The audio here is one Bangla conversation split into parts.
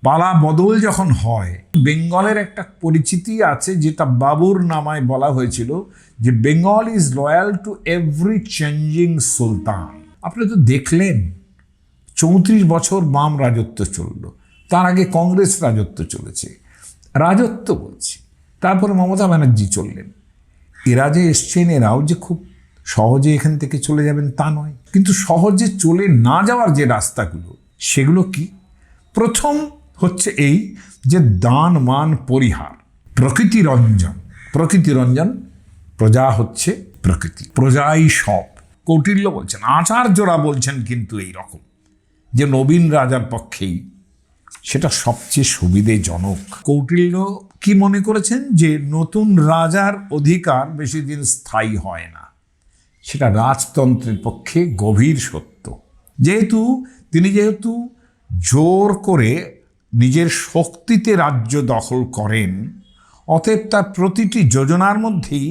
পালা বদল যখন হয়, বেঙ্গলের একটা পরিচিতি আছে যেটা বাবুর নামায় বলা হয়েছিল যে Bengal is loyal to every changing sultan. আপনি তো দেখলেন 34 বছর বাম রাজত্ব চলল, তার আগে কংগ্রেস রাজত্ব চলেছে, রাজত্ব বলছি, তারপরে মমতা ব্যানার্জি চললেন। এরা যে এসছেন, এরাও যে খুব সহজে এখান থেকে চলে যাবেন তা নয়, কিন্তু সহজে চলে না যাওয়ার যে রাস্তাগুলো সেগুলো কি? প্রথম হচ্ছে এই যে দান মান পরিহার, প্রকৃতি রঞ্জন। প্রকৃতি রঞ্জন, প্রজা হচ্ছে প্রকৃতি, প্রজাই সব। কৌটিল্য বলছেন, আচার্যরা বলছেন কিন্তু এই রকম যে নবীন রাজার পক্ষেই সেটা সবচেয়ে সুবিধেজনক। কৌটিল্য কি মনে করেছেন যে নতুন রাজার অধিকার বেশি দিন স্থায়ী হয় না, সেটা রাজতন্ত্রের পক্ষে গভীর সত্য। তিনি যেহেতু জোর করে নিজের শক্তিতে রাজ্য দখল করেন, অতএব তার প্রতিটি যোজনার মধ্যেই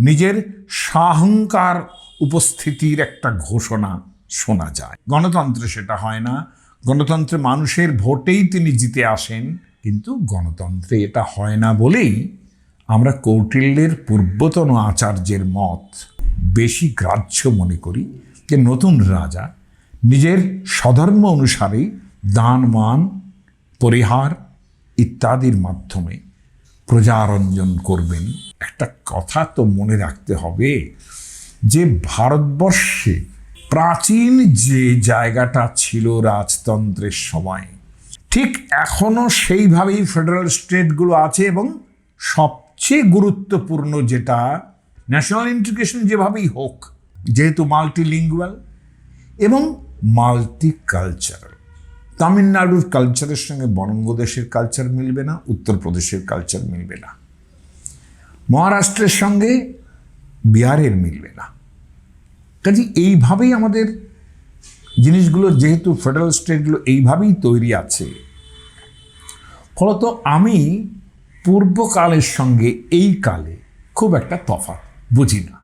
নিজের সাহংকার উপস্থিতির একটা ঘোষণা শোনা যায়। গণতন্ত্রে সেটা হয় না। গণতন্ত্রে মানুষের ভোটেই তিনি জিতে আসেন, কিন্তু গণতন্ত্রে এটা হয় না বলেই আমরা কৌটিল্যের পূর্বতন আচার্যের মত বেশি গ্রাহ্য মনে করি যে নতুন রাজা নিজের স্বধর্ম অনুসারেই দান মান পরিহার ইত্যাদির মাধ্যমে প্রজারঞ্জন করবেন। একটা কথা তো মনে রাখতে হবে যে ভারতবর্ষে প্রাচীন যে জায়গাটা ছিল রাজতন্ত্রের সময়, ঠিক এখনো সেইভাবেই ফেডারেল স্টেটগুলো আছে, এবং সবচেয়ে গুরুত্বপূর্ণ যেটা ন্যাশনাল ইন্টিগ্রেশন যেভাবেই হোক, যেহেতু মাল্টিলিঙ্গুয়াল এবং মাল্টিকালচারাল। তামিলনাড়ুর কালচারের সঙ্গে বঙ্গদেশের কালচার মিলবে না, উত্তরপ্রদেশের কালচার মিলবে না, মহারাষ্ট্রের সঙ্গে বিহারের মিলবে না। কাজে এইভাবেই আমাদের জিনিসগুলো, যেহেতু ফেডারেল স্টেটগুলো এইভাবেই তৈরি আছে, ফলত আমি পূর্বকালের সঙ্গে এই কালে খুব একটা তফাৎ বুঝি না।